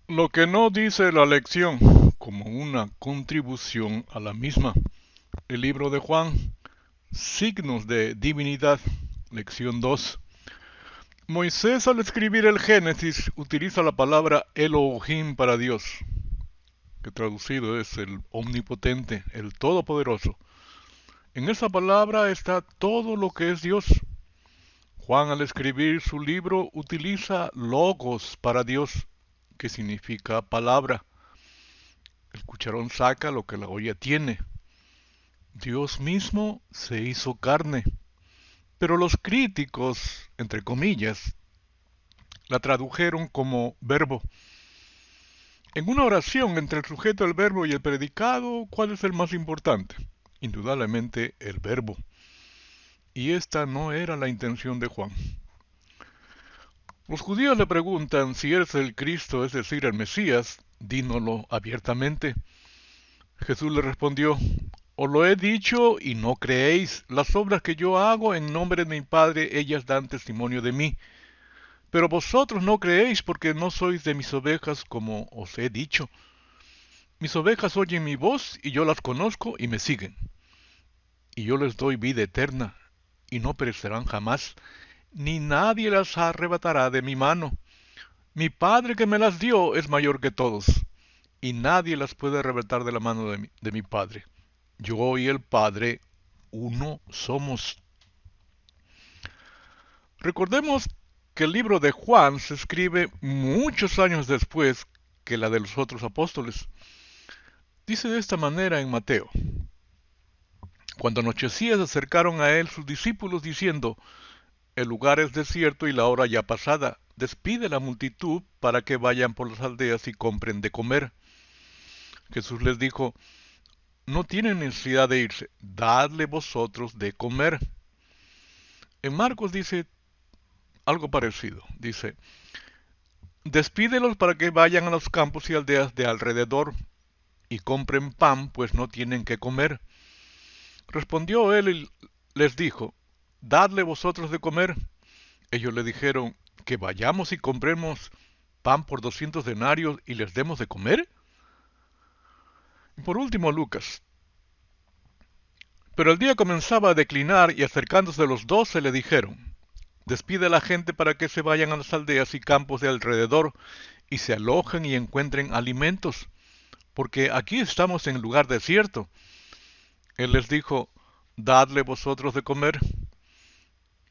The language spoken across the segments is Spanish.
Lo que no dice la lección como una contribución a la misma. El libro de Juan, signos de divinidad, lección 2. Moisés al escribir el Génesis utiliza la palabra Elohim para Dios, que traducido es el omnipotente, el todopoderoso. En esa palabra está todo lo que es Dios. Juan al escribir su libro utiliza logos para Dios, que significa palabra. El cucharón saca lo que la olla tiene. Dios mismo se hizo carne. Pero los críticos, entre comillas, la tradujeron como verbo. En una oración entre el sujeto, el verbo y el predicado, ¿cuál es el más importante? Indudablemente el verbo. Y esta no era la intención de Juan. Los judíos le preguntan si eres el Cristo, es decir, el Mesías, dínoslo abiertamente. Jesús le respondió, os lo he dicho y no creéis. Las obras que yo hago en nombre de mi Padre, ellas dan testimonio de mí. Pero vosotros no creéis porque no sois de mis ovejas como os he dicho. Mis ovejas oyen mi voz y yo las conozco y me siguen. Y yo les doy vida eterna y no perecerán jamás, ni nadie las arrebatará de mi mano. Mi Padre que me las dio es mayor que todos, y nadie las puede arrebatar de la mano de mi Padre. Yo y el Padre uno somos. Recordemos que el libro de Juan se escribe muchos años después que la de los otros apóstoles. Dice de esta manera en Mateo. Cuando anochecía se acercaron a él sus discípulos diciendo, el lugar es desierto y la hora ya pasada. Despide la multitud para que vayan por las aldeas y compren de comer. Jesús les dijo, no tienen necesidad de irse, dadle vosotros de comer. En Marcos dice algo parecido. Dice, despídelos para que vayan a los campos y aldeas de alrededor y compren pan, pues no tienen que comer. Respondió él y les dijo, dadle vosotros de comer. Ellos le dijeron, que vayamos y compremos pan por 200 denarios y les demos de comer. Y por último, Lucas. Pero el día comenzaba a declinar y acercándose los 12 le dijeron, despide a la gente para que se vayan a las aldeas y campos de alrededor y se alojen y encuentren alimentos, porque aquí estamos en lugar desierto. Él les dijo, dadle vosotros de comer.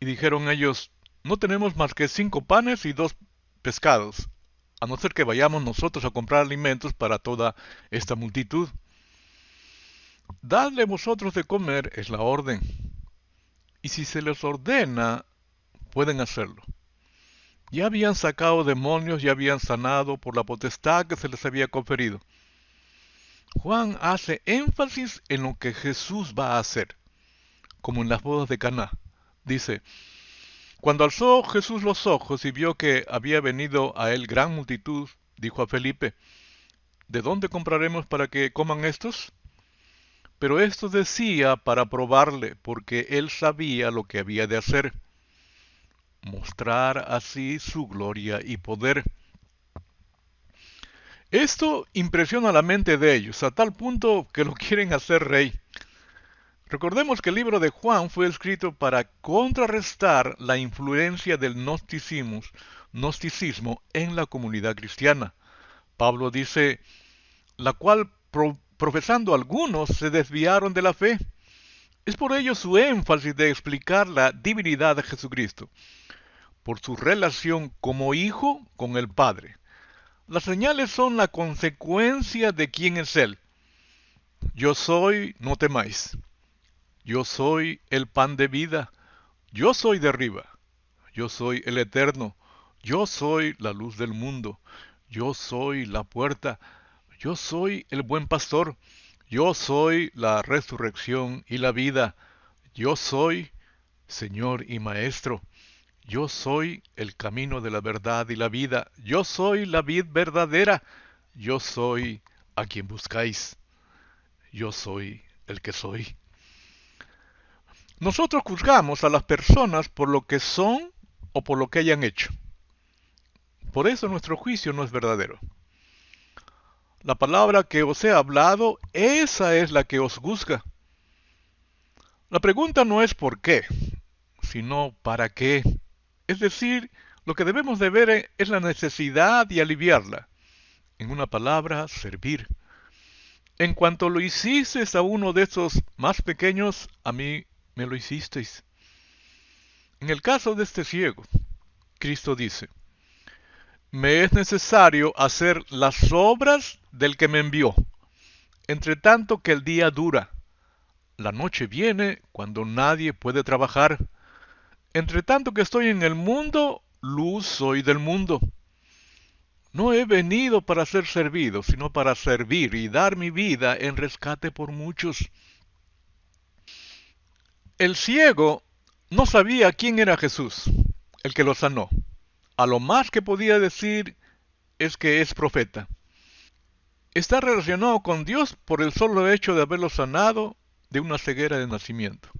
Y dijeron ellos, no tenemos más que 5 panes y 2 pescados, a no ser que vayamos nosotros a comprar alimentos para toda esta multitud. Dadle vosotros de comer es la orden, y si se les ordena, pueden hacerlo. Ya habían sacado demonios, ya habían sanado por la potestad que se les había conferido. Juan hace énfasis en lo que Jesús va a hacer, como en las bodas de Caná. Dice, cuando alzó Jesús los ojos y vio que había venido a él gran multitud, dijo a Felipe, ¿de dónde compraremos para que coman estos? Pero esto decía para probarle, porque él sabía lo que había de hacer, mostrar así su gloria y poder. Esto impresiona la mente de ellos, a tal punto que lo quieren hacer rey. Recordemos que el libro de Juan fue escrito para contrarrestar la influencia del gnosticismo en la comunidad cristiana. Pablo dice, la cual profesando algunos se desviaron de la fe. Es por ello su énfasis de explicar la divinidad de Jesucristo, por su relación como hijo con el Padre. Las señales son la consecuencia de quién es Él. Yo soy, no temáis. Yo soy el pan de vida. Yo soy de arriba. Yo soy el eterno. Yo soy la luz del mundo. Yo soy la puerta. Yo soy el buen pastor. Yo soy la resurrección y la vida. Yo soy Señor y Maestro. Yo soy el camino de la verdad y la vida. Yo soy la vid verdadera. Yo soy a quien buscáis. Yo soy el que soy. Nosotros juzgamos a las personas por lo que son o por lo que hayan hecho. Por eso nuestro juicio no es verdadero. La palabra que os he hablado, esa es la que os juzga. La pregunta no es por qué, sino para qué. Es decir, lo que debemos de ver es la necesidad y aliviarla. En una palabra, servir. En cuanto lo hicisteis a uno de esos más pequeños, a mí me lo hicisteis. En el caso de este ciego, Cristo dice, me es necesario hacer las obras del que me envió, entre tanto que el día dura. La noche viene cuando nadie puede trabajar. Entre tanto que estoy en el mundo, luz soy del mundo. No he venido para ser servido, sino para servir y dar mi vida en rescate por muchos. El ciego no sabía quién era Jesús, el que lo sanó. A lo más que podía decir es que es profeta. Está relacionado con Dios por el solo hecho de haberlo sanado de una ceguera de nacimiento.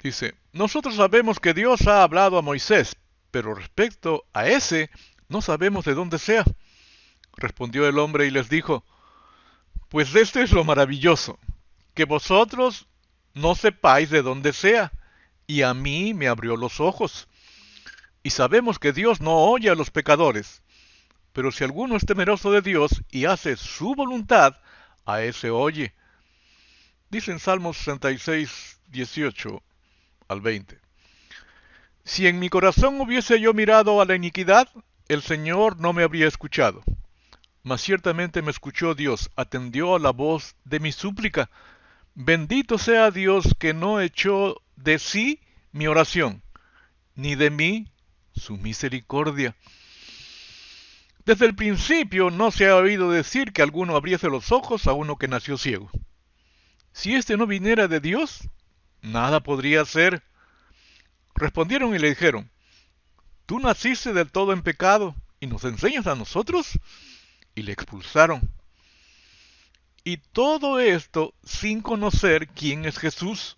Dice, nosotros sabemos que Dios ha hablado a Moisés, pero respecto a ese no sabemos de dónde sea. Respondió el hombre y les dijo, pues este es lo maravilloso, que vosotros no sepáis de dónde sea, y a mí me abrió los ojos. Y sabemos que Dios no oye a los pecadores, pero si alguno es temeroso de Dios y hace su voluntad, a ese oye. Dice en Salmos 66, 18 al 20. Si en mi corazón hubiese yo mirado a la iniquidad, el Señor no me habría escuchado. Mas ciertamente me escuchó Dios, atendió a la voz de mi súplica. Bendito sea Dios que no echó de sí mi oración, ni de mí su misericordia. Desde el principio no se ha oído decir que alguno abriese los ojos a uno que nació ciego. Si éste no viniera de Dios, nada podría hacer. Respondieron y le dijeron, tú naciste del todo en pecado y nos enseñas a nosotros. Y le expulsaron. Y todo esto sin conocer quién es Jesús.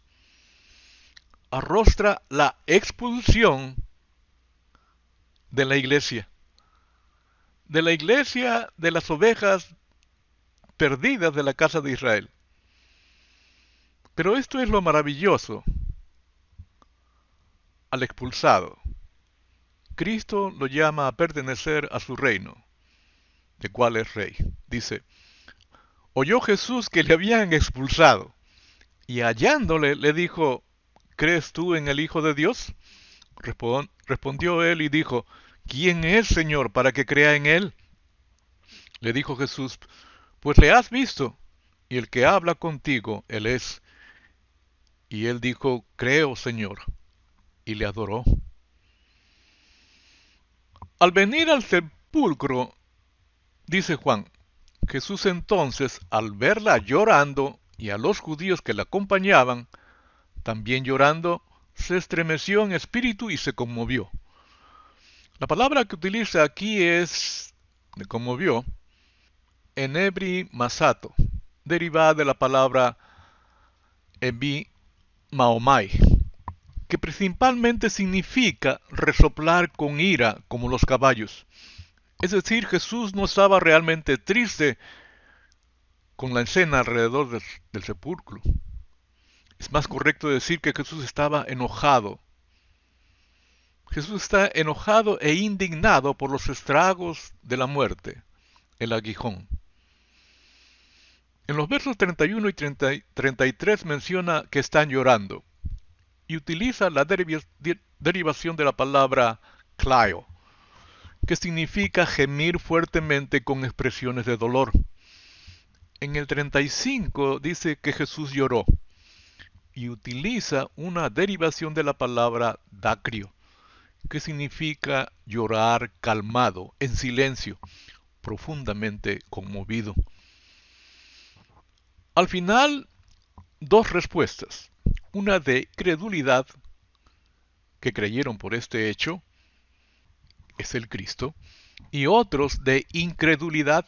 Arrostra la expulsión de la iglesia de las ovejas perdidas de la casa de Israel. Pero esto es lo maravilloso al expulsado. Cristo lo llama a pertenecer a su reino, de cual es rey. Dice, oyó Jesús que le habían expulsado, y hallándole le dijo, ¿crees tú en el Hijo de Dios? Respondió él y dijo, ¿quién es, Señor, para que crea en él? Le dijo Jesús, pues le has visto, y el que habla contigo, él es. Y él dijo, creo, Señor, y le adoró. Al venir al sepulcro, dice Juan, Jesús entonces, al verla llorando, y a los judíos que la acompañaban, también llorando, se estremeció en espíritu y se conmovió. La palabra que utiliza aquí es, de conmovió, enebri masato, derivada de la palabra ebi maomai, que principalmente significa resoplar con ira como los caballos. Es decir, Jesús no estaba realmente triste con la escena alrededor del sepulcro. Es más correcto decir que Jesús estaba enojado. Jesús está enojado e indignado por los estragos de la muerte, el aguijón. En los versos 31 y 33 menciona que están llorando y utiliza la derivación de la palabra klaio, que significa gemir fuertemente con expresiones de dolor. En el 35 dice que Jesús lloró y utiliza una derivación de la palabra dacrio, que significa llorar calmado, en silencio, profundamente conmovido. Al final, dos respuestas. Una de credulidad, que creyeron por este hecho, es el Cristo, y otros de incredulidad,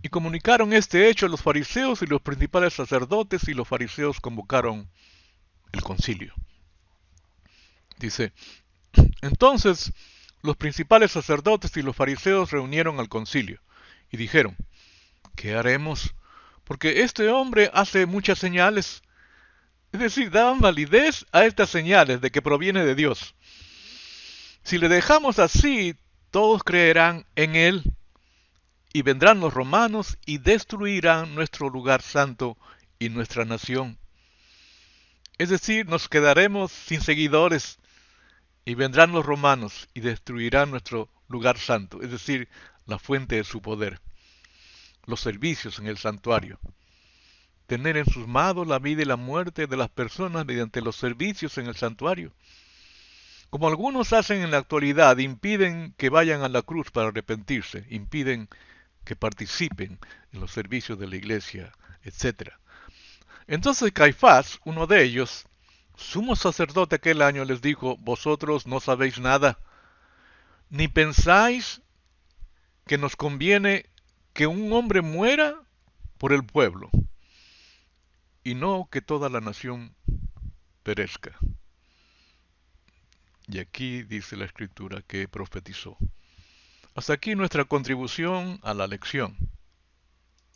y comunicaron este hecho a los fariseos y los principales sacerdotes, y los fariseos convocaron el concilio. Dice, entonces los principales sacerdotes y los fariseos reunieron al concilio, y dijeron, ¿qué haremos? Porque este hombre hace muchas señales. Es decir, daban validez a estas señales de que proviene de Dios. Si le dejamos así, todos creerán en él y vendrán los romanos y destruirán nuestro lugar santo y nuestra nación. Es decir, nos quedaremos sin seguidores y vendrán los romanos y destruirán nuestro lugar santo, es decir, la fuente de su poder, los servicios en el santuario. Tener en sus manos la vida y la muerte de las personas mediante los servicios en el santuario. Como algunos hacen en la actualidad, impiden que vayan a la cruz para arrepentirse, impiden que participen en los servicios de la iglesia, etc. Entonces Caifás, uno de ellos, sumo sacerdote aquel año, les dijo, vosotros no sabéis nada, ni pensáis que nos conviene que un hombre muera por el pueblo, y no que toda la nación perezca. Y aquí dice la escritura que profetizó. Hasta aquí nuestra contribución a la lección.